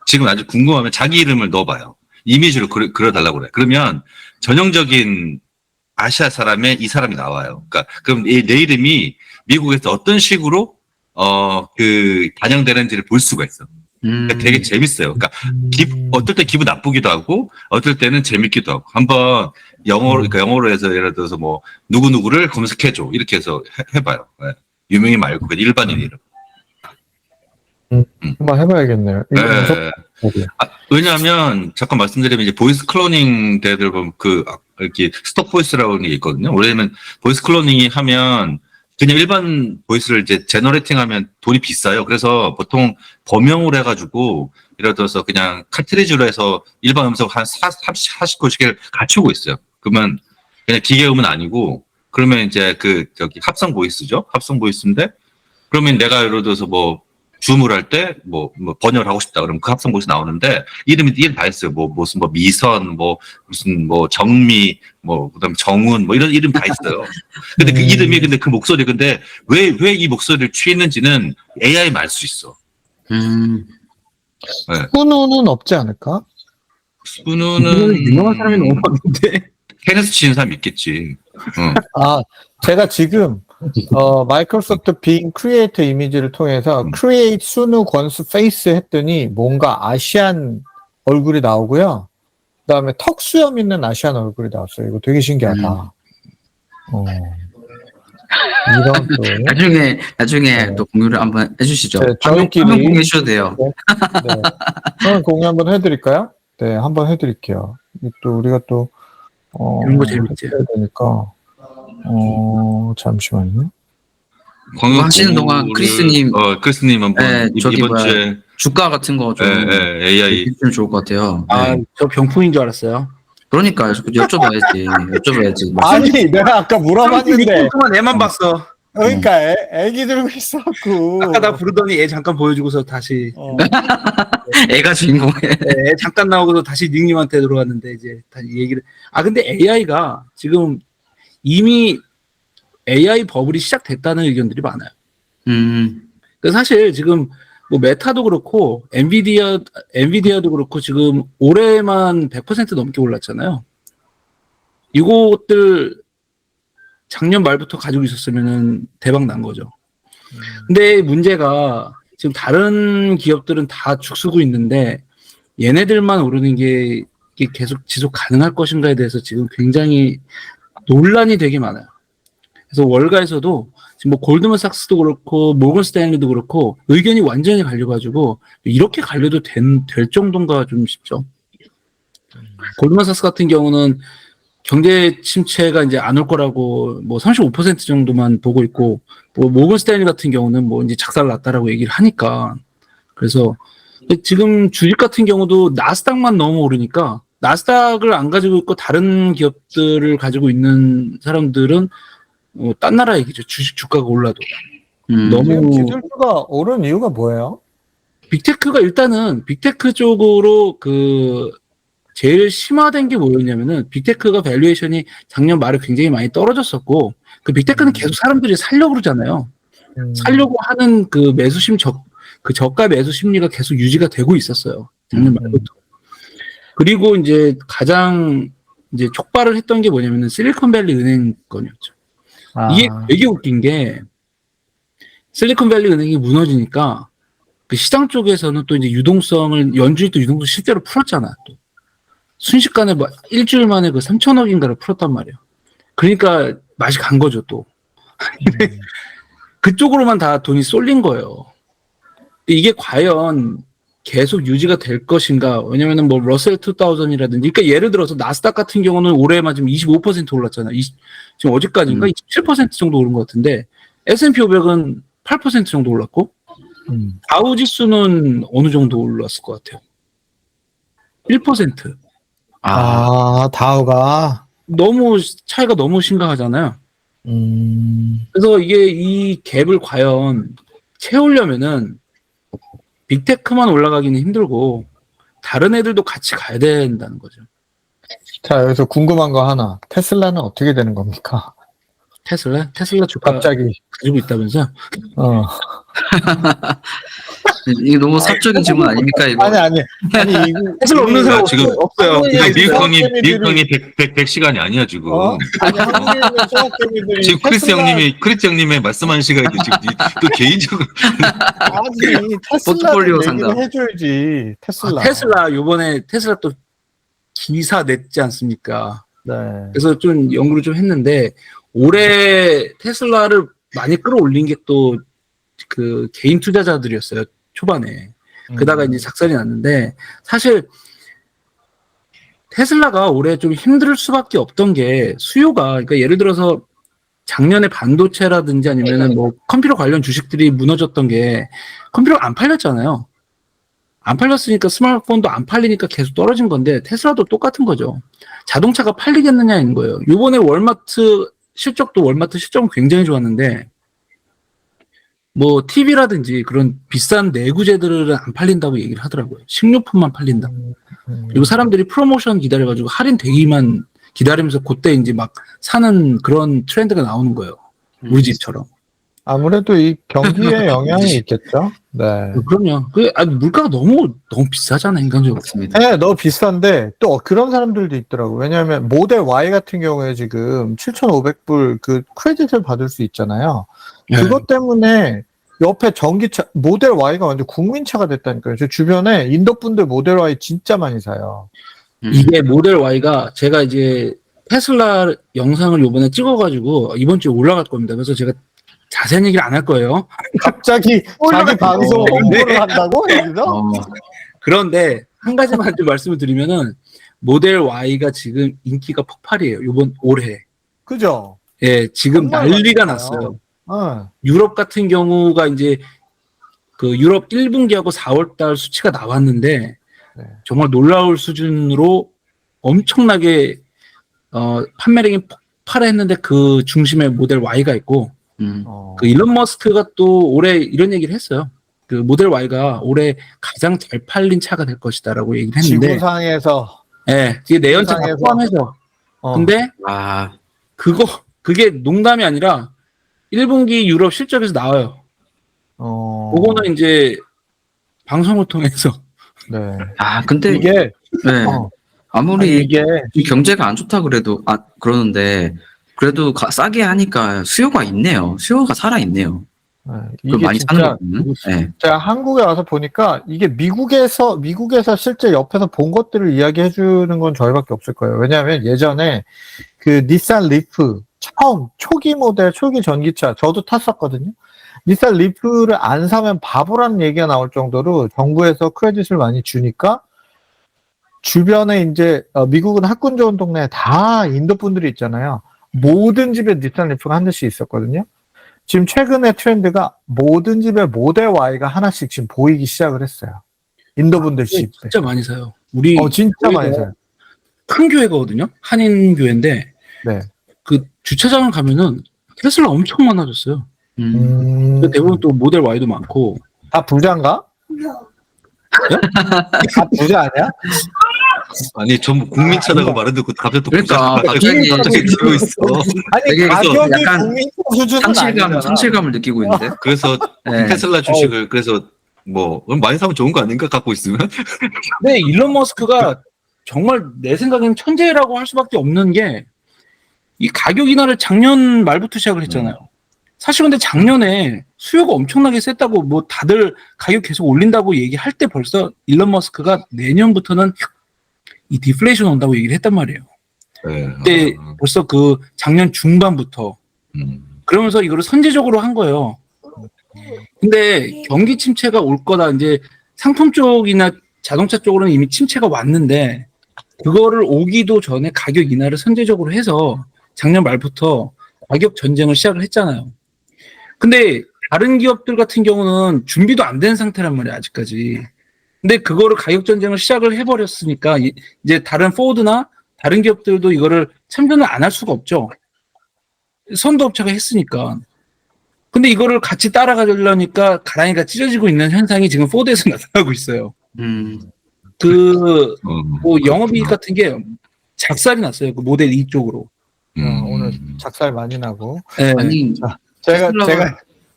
지금 아주 궁금하면 자기 이름을 넣어봐요. 이미지로 그려달라고 그래. 그러면 전형적인 아시아 사람의 이 사람이 나와요. 그러니까 그럼 내 이름이 미국에서 어떤 식으로 반영되는지를 볼 수가 있어. 그러니까 되게 재밌어요. 그러니까 어떨 때 기분 나쁘기도 하고, 어떨 때는 재밌기도 하고. 한번 그러니까 영어로 해서 예를 들어서 뭐 누구누구를 검색해줘 이렇게 해서 해봐요. 네. 유명인 말고 그냥 일반인 이름. 한번 해봐야겠네요. 이거 네. 왜냐하면 잠깐 말씀드리면 이제 보이스 클로닝 대들 보면 이렇게 스톡 보이스라고 하는 게 있거든요. 왜냐면 보이스 클로닝이 하면 그냥 일반 보이스를 이제 제너레이팅하면 돈이 비싸요. 그래서 보통 범용을 해가지고 예를 들어서 그냥 카트리지로 해서 일반 음성 한 40~50개를 갖추고 있어요. 그러면 그냥 기계음은 아니고 그러면 이제 합성 보이스죠. 합성 보이스인데 그러면 내가 예를 들어서 뭐 줌을 할 때 뭐 번역을 하고 싶다 그러면 그 합성 보이스 나오는데 이름 다 있어요. 무슨 미선 무슨 정미 그다음에 정운 이런 이름 다 있어요. 근데 그 이름이 근데 그 목소리 근데 왜 이 목소리를 취했는지는 AI 알 수 있어. 네. 스누는 없지 않을까? 스누는 유명한 사람이 너무 많은데. 케네스 치는 사람 있겠지. 제가 지금 마이크로소프트 빙 크리에이터 이미지를 통해서 크리에이트 순우 권수 페이스 했더니 뭔가 아시안 얼굴이 나오고요. 그다음에 턱 수염 있는 아시안 얼굴이 나왔어요. 이거 되게 신기하다. 이런 또 나중에 또 공유를 한번 해주시죠. 네, 저희끼리 한번 공유해 주셔도 돼요. 네. 한번 공유 한번 해드릴까요? 네, 한번 해드릴게요. 또 우리가 또 이런 거 재밌지. 해야 되니까 잠시만요. 광역 하시는 동안 공부를- 크리스님 한번 네, 이번 주에 주가 같은 거 좀 AI 해주시면 좋을 것 같아요. 네. 저 병풍인 줄 알았어요. 그러니까 여쭤봐야지. 아니, 내가 아까 물어봤는데. 동안 애만 봤어. 그러니까 애기 들고 있어갖고. 아까 나 부르더니 애 잠깐 보여주고서 다시 애가 주인공에. 애 잠깐 나오고서 다시 닉님한테 들어왔는데 이제 다시 얘기를. 근데 AI가 지금 이미 AI 버블이 시작됐다는 의견들이 많아요. 음. 그래서 사실 지금 뭐 메타도 그렇고 엔비디아도 그렇고 지금 올해만 100% 넘게 올랐잖아요. 이것들 작년 말부터 가지고 있었으면은 대박 난 거죠. 근데 문제가 지금 다른 기업들은 다 죽쓰고 있는데 얘네들만 오르는 게 이게 계속 지속 가능할 것인가에 대해서 지금 굉장히 논란이 되게 많아요. 그래서 월가에서도 지금 뭐 골드만삭스도 그렇고 모건 스탠리도 그렇고 의견이 완전히 갈려가지고 이렇게 갈려도 될 정도인가 좀 싶죠. 골드만삭스 같은 경우는 경제 침체가 이제 안 올 거라고 뭐 35% 정도만 보고 있고, 뭐 모건 스탠리 같은 경우는 뭐 이제 작살 났다라고 얘기를 하니까. 그래서 지금 주식 같은 경우도 나스닥만 너무 오르니까 나스닥을 안 가지고 있고 다른 기업들을 가지고 있는 사람들은 딴 나라 얘기죠. 주식 주가가 올라도. 지금 너무 기술주가 오른 이유가 뭐예요? 빅테크가 일단은 빅테크 쪽으로 그 제일 심화된 게 뭐였냐면은 빅테크가 밸류에이션이 작년 말에 굉장히 많이 떨어졌었고 그 빅테크는 계속 사람들이 살려고 그러잖아요. 살려고 하는 그 그 저가 매수 심리가 계속 유지가 되고 있었어요. 작년 말부터. 그리고 이제 가장 이제 촉발을 했던 게 뭐냐면은 실리콘밸리 은행 건이었죠. 이게 되게 웃긴 게 실리콘밸리 은행이 무너지니까 그 시장 쪽에서는 또 이제 연준이 또 유동성 실제로 풀었잖아. 또 순식간에 뭐 일주일 만에 그 3천억인가를 풀었단 말이에요. 그러니까 맛이 간 거죠 또. 그쪽으로만 다 돈이 쏠린 거예요. 이게 과연 계속 유지가 될 것인가? 왜냐면은 뭐 러셀 2000이라든지, 그러니까 예를 들어서 나스닥 같은 경우는 올해만 지금 25% 올랐잖아요. 지금 어제까지인가 27% 정도 오른 것 같은데 S&P 500은 8% 정도 올랐고 다우 지수는 어느 정도 올랐을 것 같아요. 1%. 다우가 너무 차이가 너무 심각하잖아요. 그래서 이게 이 갭을 과연 채우려면은 빅테크만 올라가기는 힘들고 다른 애들도 같이 가야 된다는 거죠. 자, 여기서 궁금한 거 하나. 테슬라는 어떻게 되는 겁니까? 테슬라 주가 갑자기. 가지고 있다면서요? 이게 너무 사적인 질문 아닙니까 이거? 아니, 이거. 테슬라 없는 사람 지금 없어요. 미국 형이 100시간이 아니야, 지금. 아니, 한국에 있는 수학개미들이. 지금 크리스 형님의 말씀하는 시간이 지금 또 개인적으로. 아니, 포트폴리오 테슬라 얘기를 산다. 해줘야지. 테슬라. 테슬라 요번에 테슬라 또 기사 냈지 않습니까? 네. 그래서 좀 연구를 좀 했는데 올해 테슬라를 많이 끌어올린 게 또 그 개인 투자자들이었어요. 초반에. 그다가 이제 작살이 났는데 사실 테슬라가 올해 좀 힘들 수밖에 없던 게 수요가, 그러니까 예를 들어서 작년에 반도체라든지 아니면은 뭐 컴퓨터 관련 주식들이 무너졌던 게 컴퓨터가 안 팔렸잖아요. 안 팔렸으니까 스마트폰도 안 팔리니까 계속 떨어진 건데 테슬라도 똑같은 거죠. 자동차가 팔리겠느냐인 거예요. 이번에 월마트 실적은 굉장히 좋았는데 뭐 TV라든지 그런 비싼 내구재들은 안 팔린다고 얘기를 하더라고요. 식료품만 팔린다. 그리고 사람들이 프로모션 기다려가지고 할인되기만 기다리면서 그때 이제 막 사는 그런 트렌드가 나오는 거예요. 우리 집처럼. 아무래도 이 경기에 영향이 있겠죠? 네. 그럼요. 물가가 너무 비싸잖아요, 인간적으로. 맞습니다. 네, 너무 비싼데 또 그런 사람들도 있더라고. 왜냐하면 모델 Y 같은 경우에 지금 7,500불 그 크레딧을 받을 수 있잖아요. 네. 그것 때문에 옆에 전기차 모델 Y가 완전 국민차가 됐다니까요. 제 주변에 인도 분들 모델 Y 진짜 많이 사요. 이게 모델 Y가 제가 이제 테슬라 영상을 요번에 찍어가지고 이번 주에 올라갈 겁니다. 그래서 제가 자세한 얘기를 안 할 거예요. 갑자기 자기 방송 홍보를 한다고? 여기서? 그런데 한 가지만 좀 말씀을 드리면은 모델 Y가 지금 인기가 폭발이에요. 올해. 그죠? 예, 지금 정말 난리가 많잖아요. 났어요. 유럽 같은 경우가 이제 그 유럽 1분기하고 4월달 수치가 나왔는데 네. 정말 놀라울 수준으로 엄청나게 판매량이 폭발했는데 그 중심에 모델 Y가 있고 그 일론 머스크가 또 올해 이런 얘기를 했어요. 그 모델 Y가 올해 가장 잘 팔린 차가 될 것이다라고 얘기를 했는데 지구상에서 예, 이게 내연차 지구상에서. 포함해서 근데 아, 그게 농담이 아니라 1분기 유럽 실적에서 나와요. 그거는 이제 방송을 통해서 네. 근데 이게 네. 어, 아무리 아니, 이게 이 경제가 안 좋다 그래도 그러는데 그래도 싸게 하니까 수요가 있네요. 수요가 살아 있네요. 그 이게 많이 진짜 사는 거는. 네. 제가 한국에 와서 보니까 이게 미국에서 실제 옆에서 본 것들을 이야기해 주는 건 저희밖에 없을 거예요. 왜냐하면 예전에 그 닛산 리프 처음 초기 모델 초기 전기차 저도 탔었거든요. 닛산 리프를 안 사면 바보라는 얘기가 나올 정도로 정부에서 크레딧을 많이 주니까 주변에 이제 미국은 학군 좋은 동네에 다 인도 분들이 있잖아요. 모든 집에 닛산 리프가 한 대씩 있었거든요. 지금 최근에 트렌드가 모든 집에 모델 Y가 하나씩 지금 보이기 시작을 했어요. 인도분들 집에. 진짜 많이 사요. 우리 진짜 많이 사요. 큰 교회거든요. 한인 교회인데 네. 그 주차장을 가면은 테슬라 엄청 많아졌어요. 대부분 또 모델 Y도 많고. 다 부자인가? 다 부자 아니야? 아니 전부 국민차라고 말을 듣고 갑자기 또 그러니까 갑자기 들고 있어. 아니 되게 가격이 약간 국민 수준은 아니잖아. 상실감을 느끼고 있는데. 그래서 네. 테슬라 주식을 그래서 뭐 많이 사면 좋은 거 아닌가 갖고 있으면? 근데 일론 머스크가 정말 내 생각에는 천재라고 할 수밖에 없는 게 이 가격 인하를 작년 말부터 시작을 했잖아요. 사실 근데 작년에 수요가 엄청나게 셌다고 뭐 다들 가격 계속 올린다고 얘기할 때 벌써 일론 머스크가 내년부터는 이 디플레이션 온다고 얘기를 했단 말이에요. 네. 그때 벌써 그 작년 중반부터 그러면서 이거를 선제적으로 한 거예요. 근데 경기 침체가 올 거다. 이제 상품 쪽이나 자동차 쪽으로는 이미 침체가 왔는데 그거를 오기도 전에 가격 인하를 선제적으로 해서 작년 말부터 가격 전쟁을 시작을 했잖아요. 근데 다른 기업들 같은 경우는 준비도 안 된 상태란 말이에요, 아직까지. 근데 그거를 가격 전쟁을 시작을 해버렸으니까 이제 다른 포드나 다른 기업들도 이거를 참전을 안 할 수가 없죠. 선도업체가 했으니까. 근데 이거를 같이 따라가려니까 가랑이가 찢어지고 있는 현상이 지금 포드에서 나타나고 있어요. 뭐 영업이익 같은 게 작살이 났어요. 그 모델 2 쪽으로. 오늘 작살 많이 나고. 네. 아니 제가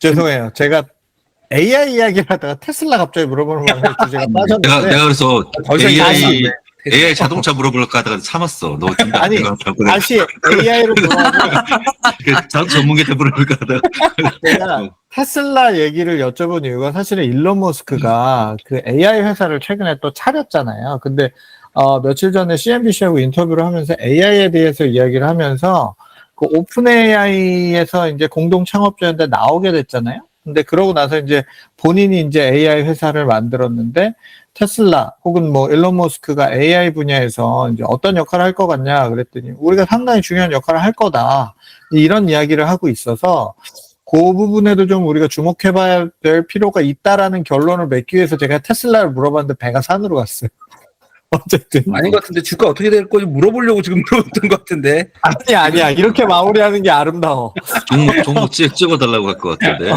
죄송해요. 제가 AI 이야기를 하다가 테슬라 갑자기 물어보는 바람에 주제가 빠졌는데. 내가 그래서 벌써 AI 자동차 물어볼까 하다가 참았어. 너 진짜 아니, 다시 AI로 돌아와서 자동차 전문가한테 물어볼까 하다가 제가 테슬라 얘기를 여쭤본 이유가 사실은 일론 머스크가 그 AI 회사를 최근에 또 차렸잖아요. 근데 며칠 전에 CNBC하고 인터뷰를 하면서 AI에 대해서 이야기를 하면서 그 오픈 AI에서 이제 공동 창업자인데 나오게 됐잖아요. 근데 그러고 나서 이제 본인이 이제 AI 회사를 만들었는데 테슬라 혹은 뭐 일론 머스크가 AI 분야에서 이제 어떤 역할을 할 것 같냐 그랬더니 우리가 상당히 중요한 역할을 할 거다. 이런 이야기를 하고 있어서 그 부분에도 좀 우리가 주목해봐야 될 필요가 있다라는 결론을 맺기 위해서 제가 테슬라를 물어봤는데 배가 산으로 갔어요. 어쨌든. 아닌 것 같은데 주가 어떻게 될 건지 물어보려고 지금 물어봤던 것 같은데. 아니야. 이렇게 마무리하는 게 아름다워. 종목 찍어달라고 할 것 같은데.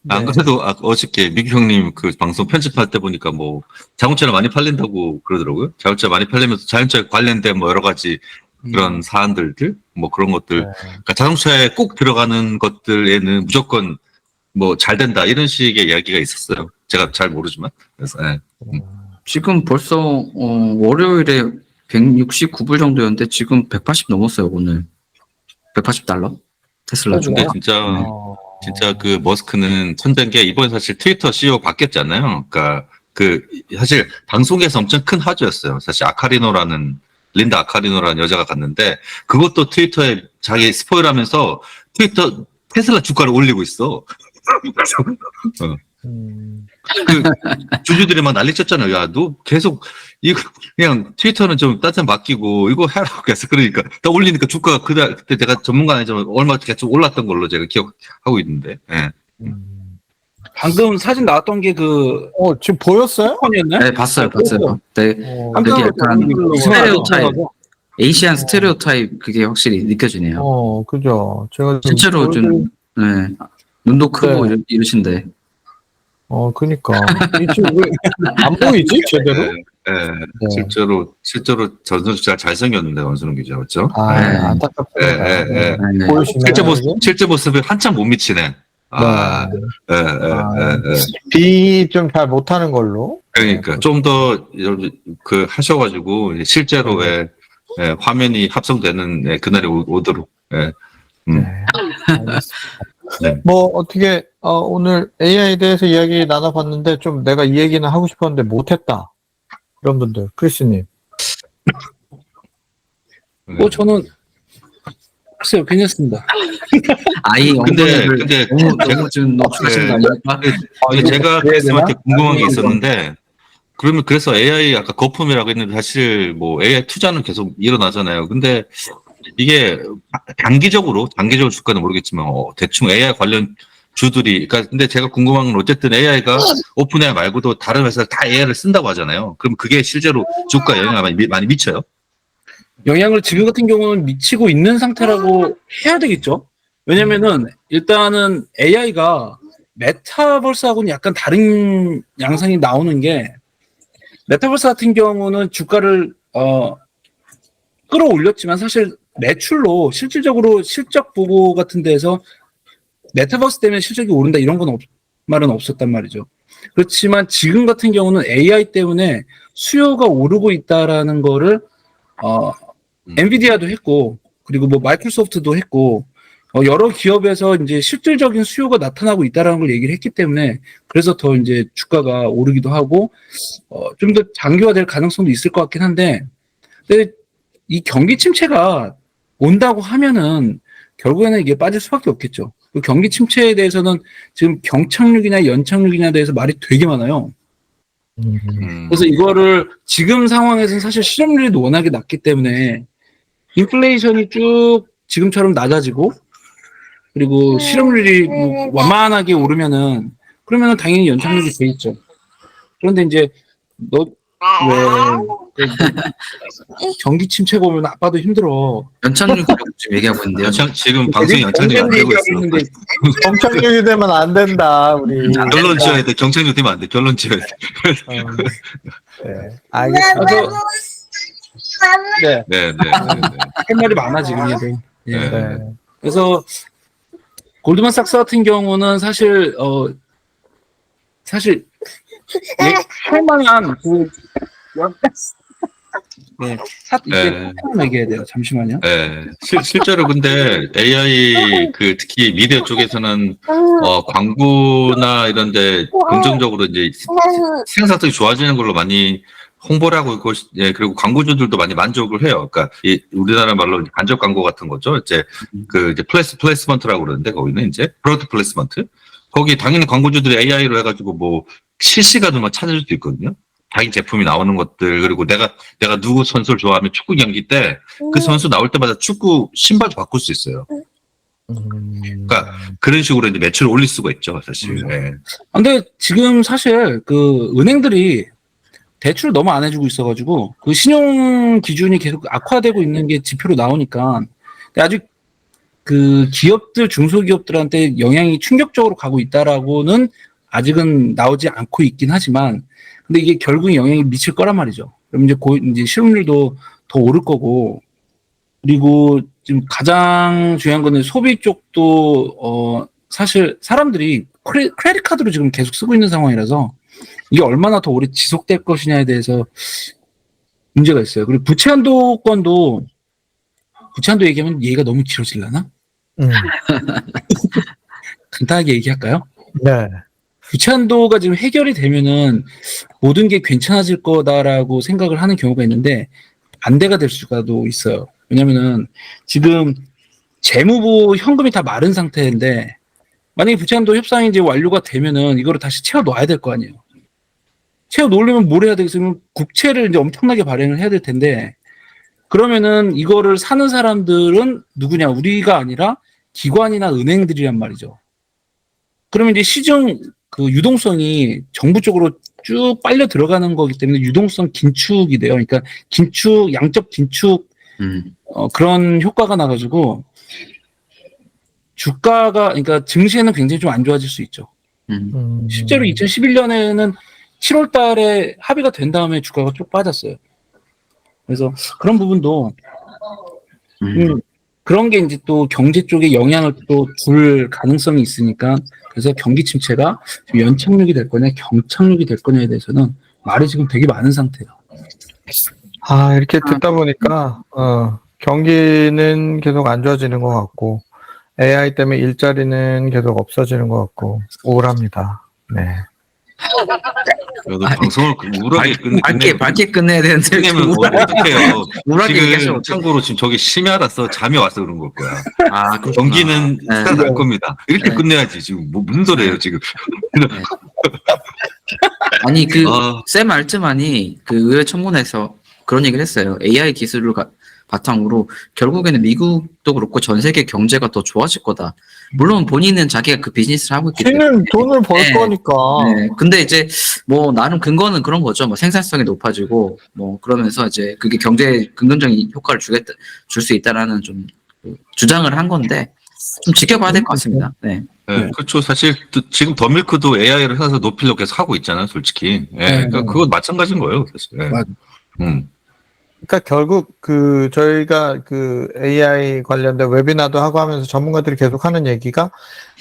안 그래도 어저께 미규 형님 그 방송 편집할 때 보니까 뭐 자동차를 많이 팔린다고 그러더라고요. 자동차 많이 팔리면서 자동차에 관련된 뭐 여러 가지 그런 사안들 뭐 그런 것들. 네. 그러니까 자동차에 꼭 들어가는 것들에는 무조건 뭐 잘 된다 이런 식의 이야기가 있었어요. 제가 잘 모르지만. 그래서 지금 벌써 월요일에 169불 정도였는데 지금 180 넘었어요 오늘. 180달러 테슬라 중. 근데 진짜 그 머스크는 천재인 게 이번에 사실 트위터 CEO 바뀌었잖아요. 그러니까 그 사실 방송에서 엄청 큰 화제였어요. 사실 린다 아카리노라는 여자가 갔는데 그것도 트위터에 자기 스포일하면서 테슬라 주가를 올리고 있어. 그 주주들이 막 난리쳤잖아요. 야, 너 계속 이거 그냥 트위터는 좀 따뜻한 맡기고 이거 해라고 해서 그러니까 딱 올리니까 주가가 그때 제가 전문가 아니지만 얼마 계속 올랐던 걸로 제가 기억하고 있는데. 예. 방금 사진 나왔던 게 지금 보였어요? 네, 봤어요. 네, 되게 약간 스테레오 타입, 에이시안 스테레오 타입 그게 확실히 느껴지네요. 그죠. 제가 실제로 좀 눈도 크고 이러신데. 그니까. 안 보이지, 제대로? 네. 실제로 전선수 잘생겼는데, 원순우 기자, 그렇죠? 안타깝습니다. 네. 보이시나요? 실제 모습이 한참 못 미치네. 아, 예, 예, 예, 예. B 좀 잘 못하는 걸로. 그러니까 좀 더 그 하셔가지고 이제 실제로 왜 화면이 합성되는 그날이 오도록. 예. 네. 알겠습니다. 네. 뭐 어떻게 오늘 AI에 대해서 이야기 나눠봤는데 좀 내가 이 얘기는 하고 싶었는데 못했다. 이런 분들, 크리스님. 저는 글쎄요, 괜찮습니다. 아이 근데 엉덩이를 너무 좀 노출하시는 거 아닙니까? 근데 제가 그래야 크리스한테 되나? 궁금한 게 있었는데 그러면 그래서 AI 아까 거품이라고 했는데 사실 뭐 AI 투자는 계속 일어나잖아요. 근데 이게 단기적으로 주가는 모르겠지만 대충 AI 관련 주들이 그러니까 근데 제가 궁금한 건 어쨌든 AI가 오픈 AI 말고도 다른 회사들 다 AI를 쓴다고 하잖아요. 그럼 그게 실제로 주가에 영향을 많이 미쳐요? 영향을 지금 같은 경우는 미치고 있는 상태라고 해야 되겠죠. 왜냐면은 일단은 AI가 메타버스하고는 약간 다른 양상이 나오는 게 메타버스 같은 경우는 주가를 끌어올렸지만 사실 매출로 실질적으로 실적 보고 같은 데서 메타버스 때문에 실적이 오른다 이런 건 말은 없었단 말이죠. 그렇지만 지금 같은 경우는 AI 때문에 수요가 오르고 있다라는 거를 엔비디아도 했고 그리고 뭐 마이크로소프트도 했고 여러 기업에서 이제 실질적인 수요가 나타나고 있다라는 걸 얘기를 했기 때문에 그래서 더 이제 주가가 오르기도 하고 좀 더 장기화될 가능성도 있을 것 같긴 한데 근데 이 경기 침체가 온다고 하면은 결국에는 이게 빠질 수밖에 없겠죠. 그 경기 침체에 대해서는 지금 경착륙이나 연착륙이나 대해서 말이 되게 많아요. 그래서 이거를 지금 상황에서는 사실 실업률이 워낙에 낮기 때문에 인플레이션이 쭉 지금처럼 낮아지고 그리고 실업률이 뭐 완만하게 오르면은 그러면은 당연히 연착륙이 돼 있죠. 그런데 이제 왜 경기 침체가 오면 아빠도 힘들어. 연착륙이라고 지금 얘기하고 있는데요. 지금 방송이 연착륙이 안 되고 있어. 경착륙이 되면 안 된다, 우리. 결론 지어야 돼. 경착륙 되면 안 돼. 결론 지어야 돼. 네. 알겠습니다. 네. 네, 네, 네. 할 말이 많아 지금 얘도. 예. 네. 네. 그래서 골드만삭스 같은 경우는 사실 할 만한 이제 얘기해야 돼요. 잠시만요. 네. 실제로 근데 AI 특히 미디어 쪽에서는 광고나 이런데 긍정적으로 이제 생산성이 좋아지는 걸로 많이 홍보를 하고 있고, 예, 그리고 광고주들도 많이 만족을 해요. 그러니까 우리나라 말로 간접 광고 같은 거죠. 이제 이제 플레이스먼트라고 그러는데 거기는 이제 프로덕트 플레이스먼트. 거기 당연히 광고주들이 AI로 해가지고 뭐 실시간으로 찾을 수도 있거든요. 자기 제품이 나오는 것들 그리고 내가 누구 선수를 좋아하면 축구 경기 때 그 선수 나올 때마다 축구 신발도 바꿀 수 있어요. 그러니까 그런 식으로 이제 매출을 올릴 수가 있죠, 사실. 네. 근데 지금 사실 그 은행들이 대출을 너무 안 해주고 있어가지고 그 신용 기준이 계속 악화되고 있는 게 지표로 나오니까 근데 아직 그 기업들 중소기업들한테 영향이 충격적으로 가고 있다라고는 아직은 나오지 않고 있긴 하지만 근데 이게 결국 영향이 미칠 거란 말이죠. 그럼 이제 실업률도 더 오를 거고 그리고 지금 가장 중요한 거는 소비 쪽도 사실 사람들이 크레딧 카드로 지금 계속 쓰고 있는 상황이라서 이게 얼마나 더 오래 지속될 것이냐에 대해서 문제가 있어요. 그리고 부채 한도 얘기하면 얘기가 너무 길어지려나? 간단하게 얘기할까요? 네. 부채 한도가 지금 해결이 되면은 모든 게 괜찮아질 거다라고 생각을 하는 경우가 있는데 반대가 될 수가도 있어요. 왜냐면은 지금 재무부 현금이 다 마른 상태인데 만약에 부채 한도 협상이 이제 완료가 되면은 이거를 다시 채워 넣어야 될 거 아니에요. 채워 놓으려면 뭘 해야 되겠어요? 국채를 이제 엄청나게 발행을 해야 될 텐데 그러면은 이거를 사는 사람들은 누구냐? 우리가 아니라 기관이나 은행들이란 말이죠. 그러면 이제 시중 그 유동성이 정부 쪽으로 쭉 빨려 들어가는 거기 때문에 유동성 긴축이 돼요. 그러니까 양적 긴축 그런 효과가 나가지고 주가가 그러니까 증시에는 굉장히 좀 안 좋아질 수 있죠. 실제로 2011년에는 7월 달에 합의가 된 다음에 주가가 쭉 빠졌어요. 그래서 그런 부분도 그런 게 이제 또 경제 쪽에 영향을 또 줄 가능성이 있으니까 그래서 경기 침체가 지금 연착륙이 될 거냐 경착륙이 될 거냐에 대해서는 말이 지금 되게 많은 상태예요. 이렇게 듣다 보니까, 경기는 계속 안 좋아지는 것 같고, AI 때문에 일자리는 계속 없어지는 것 같고, 우울합니다. 네. 그래도 방송을 우울하게 밝게 끝내야 되는데. 끝내면 어떡해요. 우울하게 지금 얘기하시면 참고로 지금 저기 심야라서 잠이 와서 그런 걸 거야. 아, 그렇구나. 경기는 네. 살아날 겁니다. 이렇게 네. 끝내야지. 지금 무슨 소리예요, 지금. 아니, 아. 샘 알트만이 그 의회 청문회에서 그런 얘기를 했어요. AI 기술을 바탕으로 결국에는 미국도 그렇고 전 세계 경제가 더 좋아질 거다. 물론 본인은 자기가 그 비즈니스를 하고 있기 때문에. 걔는 돈을 벌 네. 거니까. 네. 근데 이제 뭐 나름 근거는 그런 거죠. 뭐 생산성이 높아지고 뭐 그러면서 이제 그게 경제에 긍정적인 효과를 줄 수 있다라는 좀 주장을 한 건데 좀 지켜봐야 될 것 같습니다. 네. 네, 그렇죠. 사실 지금 더밀크도 AI를 해서 높이려고 계속 하고 있잖아요, 솔직히. 예, 그러니까 그건 마찬가지인 거예요, 사실. 예. 맞아. 그러니까 결국 저희가 AI 관련된 웨비나도 하고 하면서 전문가들이 계속 하는 얘기가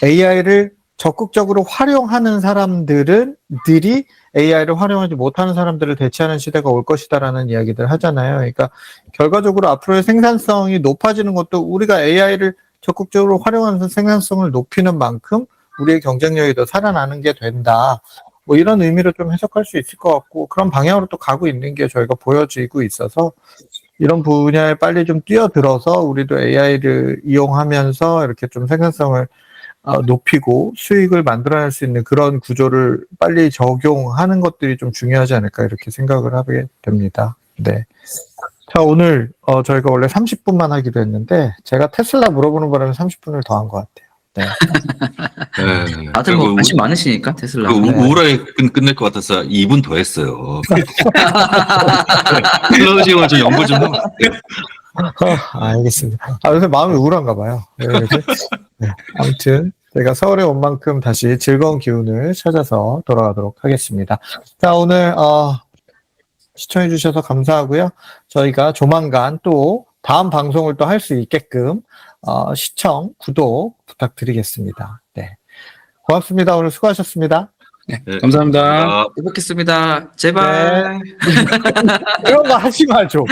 AI를 적극적으로 활용하는 사람들이 AI를 활용하지 못하는 사람들을 대체하는 시대가 올 것이다라는 이야기들 하잖아요. 그러니까 결과적으로 앞으로의 생산성이 높아지는 것도 우리가 AI를 적극적으로 활용하면서 생산성을 높이는 만큼 우리의 경쟁력이 더 살아나는 게 된다. 뭐 이런 의미로 좀 해석할 수 있을 것 같고 그런 방향으로 또 가고 있는 게 저희가 보여지고 있어서 이런 분야에 빨리 좀 뛰어들어서 우리도 AI를 이용하면서 이렇게 좀 생산성을 높이고 수익을 만들어낼 수 있는 그런 구조를 빨리 적용하는 것들이 좀 중요하지 않을까 이렇게 생각을 하게 됩니다. 네. 자, 오늘 저희가 원래 30분만 하기로 했는데 제가 테슬라 물어보는 바람에 30분을 더 한 것 같아요. 네. 네. 다들 뭐 관심 많으시니까 테슬라. 우울하게 끝낼 것 같아서 2분 더 했어요. 클라우디움을 좀 연구 좀 하고. 알겠습니다. 요새 마음이 우울한가 봐요. 네, 아무튼 제가 서울에 온 만큼 다시 즐거운 기운을 찾아서 돌아가도록 하겠습니다. 자, 오늘 시청해 주셔서 감사하고요. 저희가 조만간 또 다음 방송을 또 할 수 있게끔 시청, 구독 부탁드리겠습니다. 네. 고맙습니다. 오늘 수고하셨습니다. 네, 감사합니다. 해보겠습니다. 제발. 이런 거 하지 마, 좀.